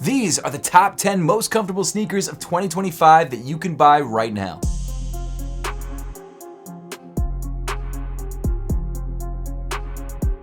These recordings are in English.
These are the top 10 most comfortable sneakers of 2025 that you can buy right now.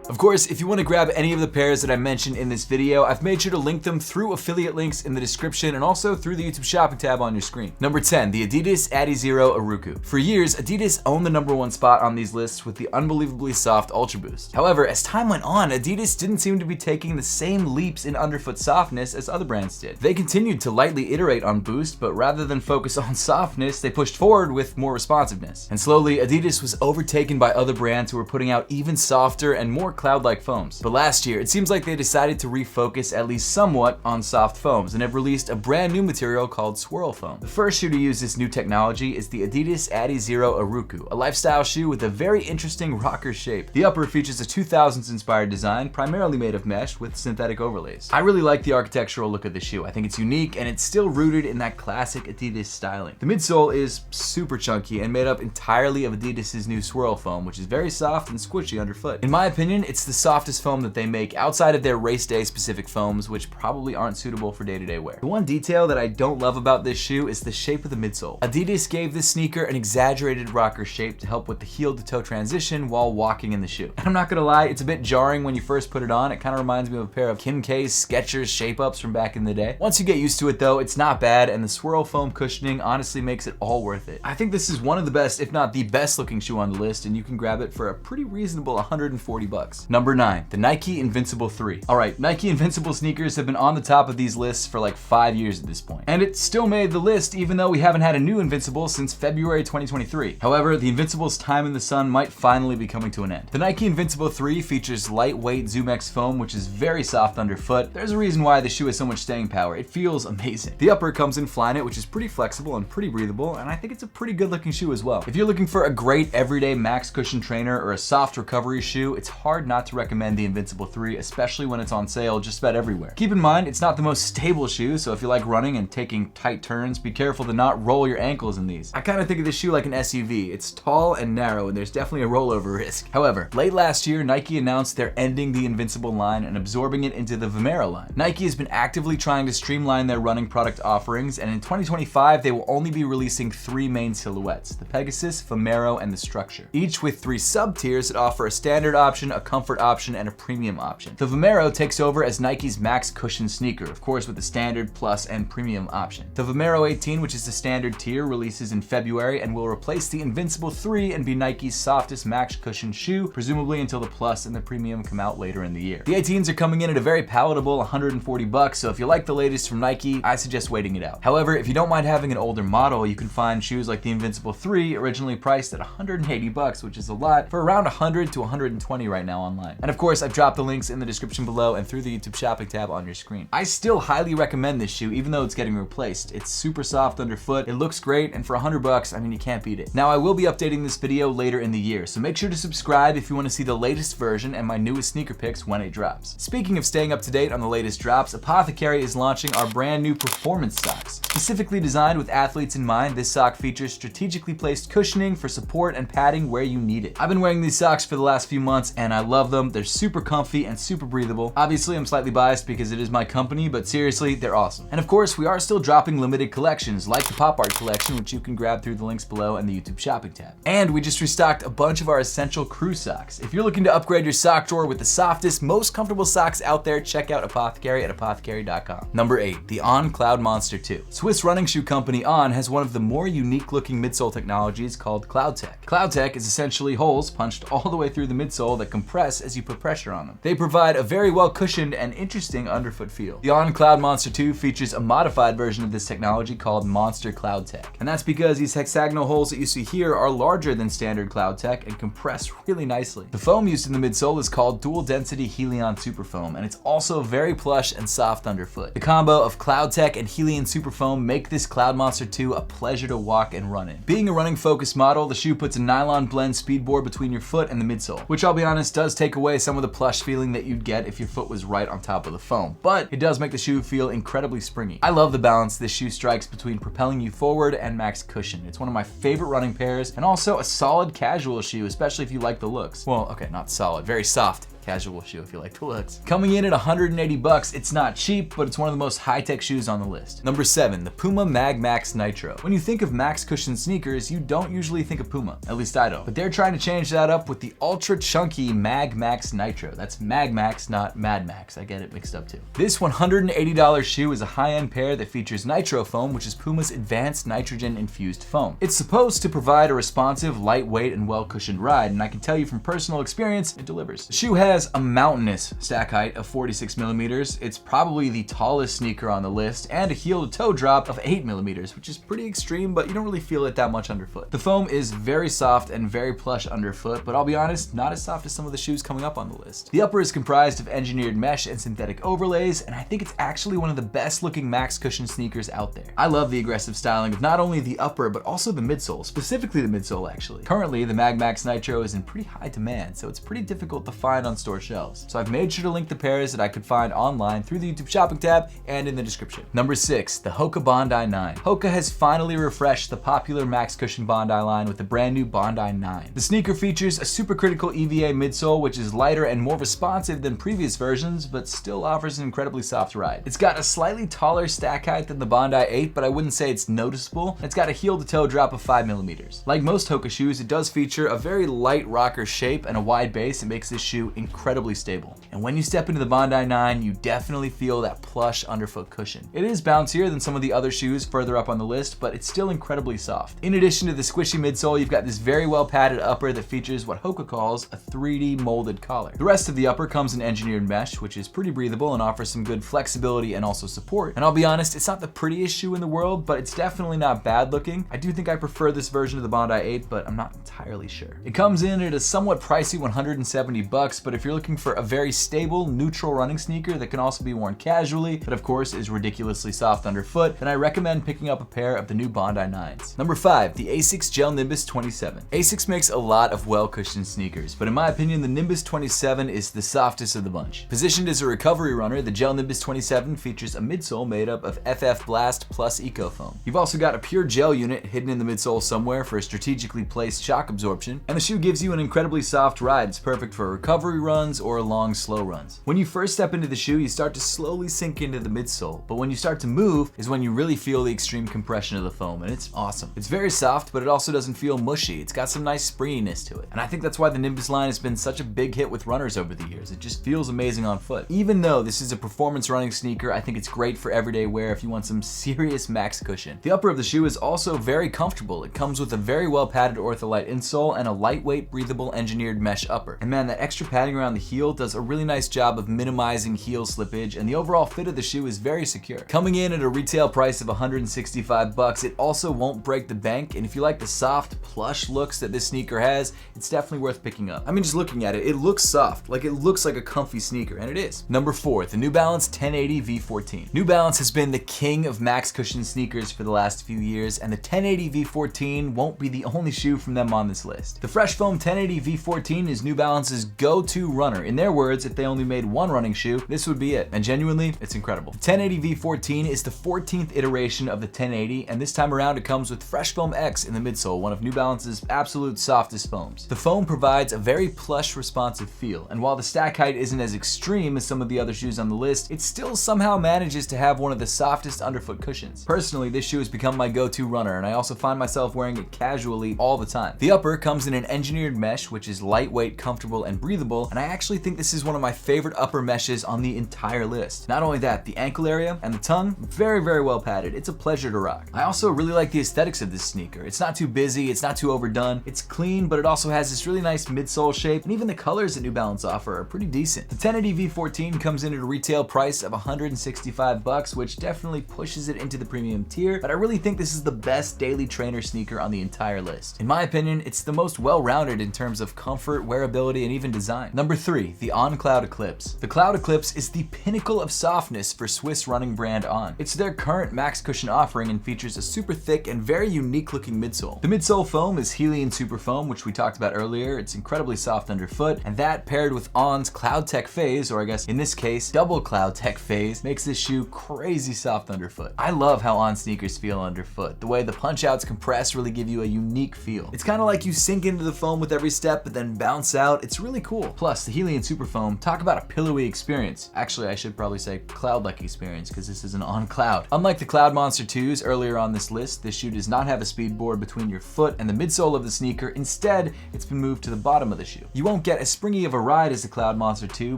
Of course, if you want to grab any of the pairs that I mentioned in this video, I've made sure to link them through affiliate links in the description and also through the YouTube shopping tab on your screen. Number 10, the Adidas APTHCRY Aruku. For years, Adidas owned the #1 spot on these lists with the unbelievably soft Ultra Boost. However, as time went on, Adidas didn't seem to be taking the same leaps in underfoot softness as other brands did. They continued to lightly iterate on Boost, but rather than focus on softness, they pushed forward with more responsiveness. And slowly, Adidas was overtaken by other brands who were putting out even softer and more cloud-like foams. But last year, it seems like they decided to refocus at least somewhat on soft foams and have released a brand new material called swirl foam. The first shoe to use this new technology is the Adidas APTHCRY Aruku, a lifestyle shoe with a very interesting rocker shape. The upper features a 2000s inspired design, primarily made of mesh with synthetic overlays. I really like the architectural look of the shoe. I think it's unique and it's still rooted in that classic Adidas styling. The midsole is super chunky and made up entirely of Adidas's new swirl foam, which is very soft and squishy underfoot. In my opinion, it's the softest foam that they make outside of their race day specific foams, which probably aren't suitable for day-to-day wear. The one detail that I don't love about this shoe is the shape of the midsole. Adidas gave this sneaker an exaggerated rocker shape to help with the heel to toe transition while walking in the shoe. And I'm not gonna lie, it's a bit jarring when you first put it on. It kind of reminds me of a pair of Kim K's Skechers shape-ups from back in the day. Once you get used to it though, it's not bad, and the swirl foam cushioning honestly makes it all worth it. I think this is one of the best, if not the best looking shoe on the list, and you can grab it for a pretty reasonable 140 bucks. Number 9, the Nike Invincible 3. Alright, Nike Invincible sneakers have been on the top of these lists for like 5 years at this point. And it still made the list even though we haven't had a new Invincible since February 2023. However, the Invincible's time in the sun might finally be coming to an end. The Nike Invincible 3 features lightweight ZoomX foam, which is very soft underfoot. There's a reason why the shoe has so much staying power. It feels amazing. The upper comes in Flyknit, which is pretty flexible and pretty breathable, and I think it's a pretty good looking shoe as well. If you're looking for a great everyday max cushion trainer or a soft recovery shoe, it's hard not to recommend the Invincible 3, especially when it's on sale just about everywhere. Keep in mind, it's not the most stable shoe, so if you like running and taking tight turns, be careful to not roll your ankles in these. I kind of think of this shoe like an SUV. It's tall and narrow, and there's definitely a rollover risk. However, late last year, Nike announced they're ending the Invincible line and absorbing it into the Vomero line. Nike has been actively trying to streamline their running product offerings, and in 2025, they will only be releasing 3 main silhouettes: the Pegasus, Vomero, and the Structure, each with 3 sub-tiers that offer a standard option, a comfort option, and a premium option. The Vomero takes over as Nike's max cushion sneaker, of course with the standard, plus, and premium option. The Vomero 18, which is the standard tier, releases in February and will replace the Invincible 3 and be Nike's softest max cushion shoe, presumably until the plus and the premium come out later in the year. The 18s are coming in at a very palatable 140 bucks, so if you like the latest from Nike, I suggest waiting it out. However, if you don't mind having an older model, you can find shoes like the Invincible 3, originally priced at 180 bucks, which is a lot, for around 100 to 120 right now online. And of course, I've dropped the links in the description below and through the YouTube shopping tab on your screen. I still highly recommend this shoe even though it's getting replaced. It's super soft underfoot, it looks great, and for 100 bucks, I mean, you can't beat it. Now, I will be updating this video later in the year, so make sure to subscribe if you want to see the latest version and my newest sneaker picks when it drops. Speaking of staying up to date on the latest drops, Apothecary is launching our brand new performance socks. Specifically designed with athletes in mind, this sock features strategically placed cushioning for support and padding where you need it. I've been wearing these socks for the last few months and I love them. They're super comfy and super breathable. Obviously, I'm slightly biased because it is my company, but seriously, they're awesome. And of course, we are still dropping limited collections like the Pop Art collection, which you can grab through the links below and the YouTube shopping tab. And we just restocked a bunch of our essential crew socks. If you're looking to upgrade your sock drawer with the softest, most comfortable socks out there, check out Apothecary at apothecary.com. Number 8, the OnCloud Monster 2. Swiss running shoe company On has one of the more unique looking midsole technologies called CloudTech. CloudTech is essentially holes punched all the way through the midsole that compress as you put pressure on them. They provide a very well cushioned and interesting underfoot feel. The OnCloud Monster 2 features a modified version of this technology called Monster CloudTech. And that's because these hexagonal holes that you see here are larger than standard CloudTech and compress really nicely. The foam used in the midsole is called Dual Density Helion Superfoam, and it's also very plush and soft underfoot. The combo of CloudTech and Helion Superfoam make this Cloud Monster 2 a pleasure to walk and run in. Being a running focused model, the shoe puts a nylon blend speedboard between your foot and the midsole, which I'll be honest does take away some of the plush feeling that you'd get if your foot was right on top of the foam, but it does make the shoe feel incredibly springy. I love the balance this shoe strikes between propelling you forward and max cushion. It's one of my favorite running pairs and also a solid casual shoe, especially if you like the looks. Well, okay, not solid, very soft casual shoe if you like the looks. Coming in at 180 bucks, it's not cheap, but it's one of the most high-tech shoes on the list. Number 7, the Puma Magmax Nitro. When you think of max cushion sneakers, you don't usually think of Puma, at least I don't. But they're trying to change that up with the ultra chunky Magmax Nitro. That's Magmax, not Mad Max. I get it mixed up too. This $180 shoe is a high-end pair that features Nitro foam, which is Puma's advanced nitrogen-infused foam. It's supposed to provide a responsive, lightweight, and well-cushioned ride, and I can tell you from personal experience, it delivers. The shoe has a mountainous stack height of 46 millimeters. It's probably the tallest sneaker on the list, and a heel-to-toe drop of 8 millimeters, which is pretty extreme, but you don't really feel it that much underfoot. The foam is very soft and very plush underfoot, but I'll be honest, not as soft as some of the shoes coming up on the list. The upper is comprised of engineered mesh and synthetic overlays, and I think it's actually one of the best looking max cushion sneakers out there. I love the aggressive styling of not only the upper, but also the midsole, specifically the midsole actually. Currently, the Magmax Nitro is in pretty high demand, so it's pretty difficult to find on store shelves. So I've made sure to link the pairs that I could find online through the YouTube shopping tab and in the description. Number 6, the Hoka Bondi 9. Hoka has finally refreshed the popular max cushion Bondi line with the brand new Bondi 9. The sneaker features a supercritical EVA midsole, which is lighter and more responsive than previous versions, but still offers an incredibly soft ride. It's got a slightly taller stack height than the Bondi 8, but I wouldn't say it's noticeable. It's got a heel-to-toe drop of 5 millimeters. Like most Hoka shoes, it does feature a very light rocker shape and a wide base that makes this shoe incredibly stable. And when you step into the Bondi 9, you definitely feel that plush underfoot cushion. It is bouncier than some of the other shoes further up on the list, but it's still incredibly soft. In addition to the squishy midsole, you've got this very well padded upper that features what Hoka calls a 3D molded collar. The rest of the upper comes in engineered mesh, which is pretty breathable and offers some good flexibility and also support. And I'll be honest, it's not the prettiest shoe in the world, but it's definitely not bad looking. I do think I prefer this version of the Bondi 8, but I'm not entirely sure. It comes in at a somewhat pricey 170 bucks, but if you're looking for a very stable, neutral running sneaker that can also be worn casually, but of course is ridiculously soft underfoot, then I recommend picking up a pair of the new Bondi 9s. Number 5, the Asics Gel Nimbus 27. Asics makes a lot of well-cushioned sneakers, but in my opinion, the Nimbus 27 is the softest of the bunch. Positioned as a recovery runner, the Gel Nimbus 27 features a midsole made up of FF Blast plus Eco Foam. You've also got a pure gel unit hidden in the midsole somewhere for a strategically placed shock absorption, and the shoe gives you an incredibly soft ride. It's perfect for recovery runs or long, slow runs. When you first step into the shoe, you start to slowly sink into the midsole, but when you start to move is when you really feel the extreme compression of the foam, and it's awesome. It's very soft, but it also doesn't feel mushy. It's got some nice springiness to it, and I think that's why the Nimbus line has been such a big hit with runners over the years. It just feels amazing on foot. Even though this is a performance running sneaker, I think it's great for everyday wear if you want some serious max cushion. The upper of the shoe is also very comfortable. It comes with a very well padded ortholite insole and a lightweight, breathable engineered mesh upper. And man, that extra padding around the heel does a really nice job of minimizing heel slippage, and the overall fit of the shoe is very secure. Coming in at a retail price of 165 bucks, it also won't break the bank, and if you like the soft, plush looks that this sneaker has, it's definitely worth picking up. I mean, just looking at it, it looks soft, like it looks like a comfy sneaker, and it is. Number 4, the New Balance 1080 V14. New Balance has been the king of max cushion sneakers for the last few years, and the 1080 V14 won't be the only shoe from them on this list. The Fresh Foam 1080 V14 is New Balance's go-to runner. In their words, if they only made one running shoe, this would be it, and genuinely, it's incredible. The 1080 V14 is the 14th iteration of the 1080, and this time around it comes with Fresh Foam X in the midsole, one of New Balance's absolute softest foams. The foam provides a very plush, responsive feel, and while the stack height isn't as extreme as some of the other shoes on the list, it still somehow manages to have one of the softest underfoot cushions. Personally, this shoe has become my go-to runner, and I also find myself wearing it casually all the time. The upper comes in an engineered mesh, which is lightweight, comfortable, and breathable, and I actually think this is one of my favorite upper meshes on the entire list. Not only that, the ankle area and the tongue, very, very well padded. It's a pleasure to rock. I also really like the aesthetics of this sneaker. It's not too busy, it's not too overdone, it's clean, but it also has this really nice midsole shape, and even the colors that New Balance offer are pretty decent. The 1080 V14 comes in at a retail price of 165 bucks, which definitely pushes it into the premium tier, but I really think this is the best daily trainer sneaker on the entire list. In my opinion, it's the most well-rounded in terms of comfort, wearability, and even design. Number 3, the OnCloud Eclipse. The Cloud Eclipse is the pinnacle of softness for Swiss running brand On. It's their current max cushion offering and features a super thick and very unique looking midsole. The midsole foam is Helium Super Foam, which we talked about earlier. It's incredibly soft underfoot, and that paired with On's Cloud Tech Phase, or I guess in this case, double Cloud Tech Phase, makes this shoe crazy soft underfoot. I love how On sneakers feel underfoot. The way the punch outs compress really give you a unique feel. It's kind of like you sink into the foam with every step, but then bounce out. It's really cool. Plus, Plus, the Helium Superfoam, talk about a pillowy experience. Actually, I should probably say cloud-like experience because this is an OnCloud. Unlike the Cloud Monster 2s earlier on this list, this shoe does not have a speed board between your foot and the midsole of the sneaker. Instead, it's been moved to the bottom of the shoe. You won't get as springy of a ride as the Cloud Monster 2,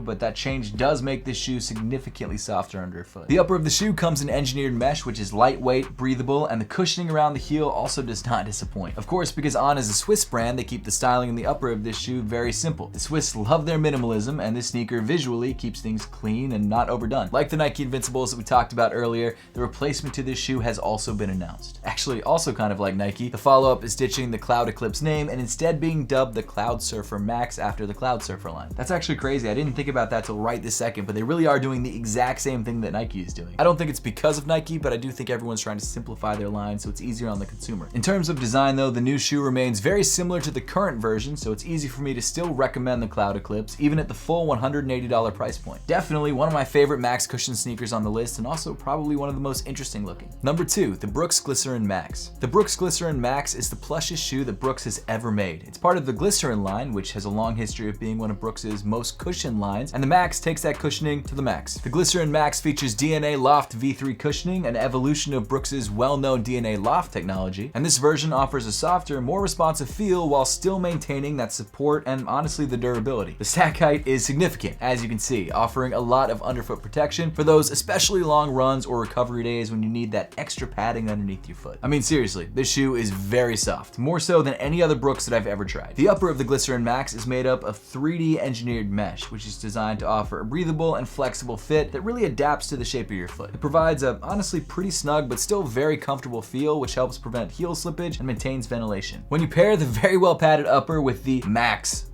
but that change does make this shoe significantly softer underfoot. The upper of the shoe comes in engineered mesh, which is lightweight, breathable, and the cushioning around the heel also does not disappoint. Of course, because On is a Swiss brand, they keep the styling in the upper of this shoe very simple. The Swiss love their minimalism, and this sneaker visually keeps things clean and not overdone. Like the Nike Invincibles that we talked about earlier, the replacement to this shoe has also been announced. Actually, also kind of like Nike, the follow-up is ditching the Cloud Eclipse name and instead being dubbed the Cloud Surfer Max after the Cloud Surfer line. That's actually crazy. I didn't think about that till right this second, but they really are doing the exact same thing that Nike is doing. I don't think it's because of Nike, but I do think everyone's trying to simplify their line so it's easier on the consumer. In terms of design though, the new shoe remains very similar to the current version, so it's easy for me to still recommend the Cloud Eclipse, even at the full $180 price point. Definitely one of my favorite Max cushion sneakers on the list, and also probably one of the most interesting looking. Number 2, the Brooks Glycerin Max. The Brooks Glycerin Max is the plushest shoe that Brooks has ever made. It's part of the Glycerin line, which has a long history of being one of Brooks's most cushioned lines, and the Max takes that cushioning to the max. The Glycerin Max features DNA Loft V3 cushioning, an evolution of Brooks's well-known DNA Loft technology, and this version offers a softer, more responsive feel while still maintaining that support and honestly the durability. The stack height is significant, as you can see, offering a lot of underfoot protection for those especially long runs or recovery days when you need that extra padding underneath your foot. I mean, seriously, this shoe is very soft, more so than any other Brooks that I've ever tried. The upper of the Glycerin Max is made up of 3D engineered mesh, which is designed to offer a breathable and flexible fit that really adapts to the shape of your foot. It provides a honestly pretty snug but still very comfortable feel, which helps prevent heel slippage and maintains ventilation. When you pair the very well padded upper with the Max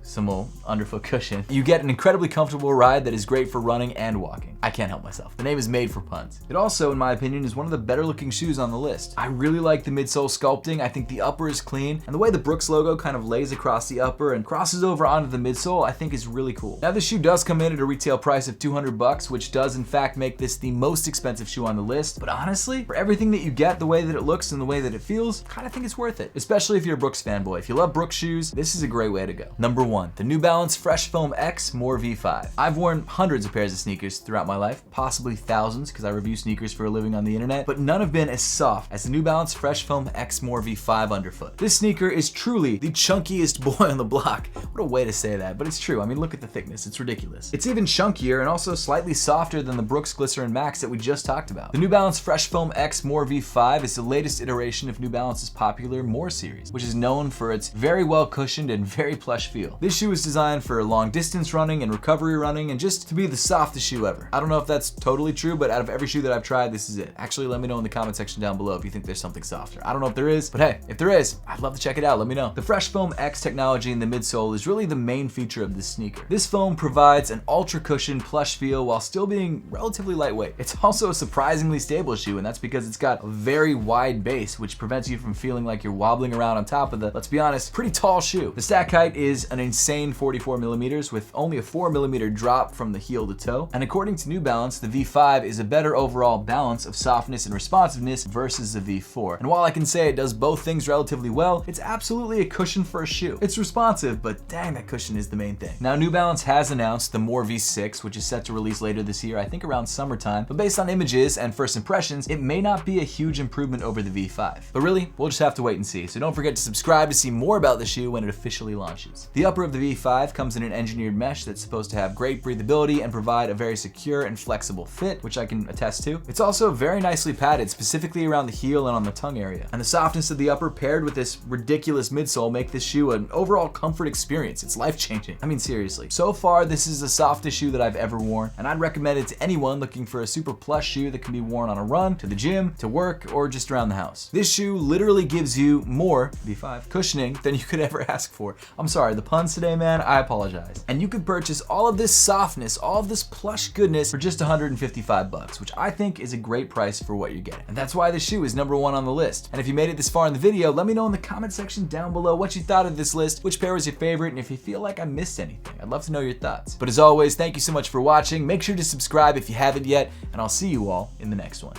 underfoot cushion, you get an incredibly comfortable ride that is great for running and walking. I can't help myself. The name is made for puns. It also, in my opinion, is one of the better looking shoes on the list. I really like the midsole sculpting. I think the upper is clean, and the way the Brooks logo kind of lays across the upper and crosses over onto the midsole, I think is really cool. Now, this shoe does come in at a retail price of $200, which does in fact make this the most expensive shoe on the list, but honestly, for everything that you get, the way that it looks and the way that it feels, I kind of think it's worth it, especially if you're a Brooks fanboy. If you love Brooks shoes, this is a great way to go. Number 1, the New Balance Fresh Foam X More V5. I've worn hundreds of pairs of sneakers throughout my life, possibly thousands because I review sneakers for a living on the internet, but none have been as soft as the New Balance Fresh Foam X More V5 underfoot. This sneaker is truly the chunkiest boy on the block. What a way to say that, but it's true. I mean, look at the thickness, it's ridiculous. It's even chunkier and also slightly softer than the Brooks Glycerin Max that we just talked about. The New Balance Fresh Foam X More V5 is the latest iteration of New Balance's popular More series, which is known for its very well cushioned and very plush feel. This shoe is designed for long distance running and recovery running and just to be the softest shoe ever. I don't know if that's totally true, but out of every shoe that I've tried, this is it. Actually, let me know in the comment section down below if you think there's something softer. I don't know if there is, but hey, if there is, I'd love to check it out. Let me know. The Fresh Foam X technology in the midsole is really the main feature of this sneaker. This foam provides an ultra cushioned plush feel while still being relatively lightweight. It's also a surprisingly stable shoe, and that's because it's got a very wide base, which prevents you from feeling like you're wobbling around on top of the, let's be honest, pretty tall shoe. The stack height is an insane 44 millimeters with only a 4 millimeter drop from the heel to toe. And according to New Balance, the V5 is a better overall balance of softness and responsiveness versus the V4. And while I can say it does both things relatively well, it's absolutely a cushion for a shoe. It's responsive, but dang, that cushion is the main thing. Now, New Balance has announced the More V6, which is set to release later this year, I think around summertime, but based on images and first impressions, it may not be a huge improvement over the V5. But really, we'll just have to wait and see, so don't forget to subscribe to see more about the shoe when it officially launches. The upper of the V5 comes in an engineered mesh that's supposed to have great breathability and provide a very secure and flexible fit, which I can attest to. It's also very nicely padded, specifically around the heel and on the tongue area. And the softness of the upper paired with this ridiculous midsole make this shoe an overall comfort experience. It's life-changing. I mean, seriously. So far, this is the softest shoe that I've ever worn, and I'd recommend it to anyone looking for a super plush shoe that can be worn on a run, to the gym, to work, or just around the house. This shoe literally gives you more V5 cushioning than you could ever ask for. I'm sorry, the puns today, man, I apologize. And you could purchase all of this softness, all of this plush goodness for just $155, which I think is a great price for what you're getting. And that's why this shoe is number 1 on the list. And if you made it this far in the video, let me know in the comment section down below what you thought of this list, which pair was your favorite, and if you feel like I missed anything. I'd love to know your thoughts. But as always, thank you so much for watching. Make sure to subscribe if you haven't yet, and I'll see you all in the next one.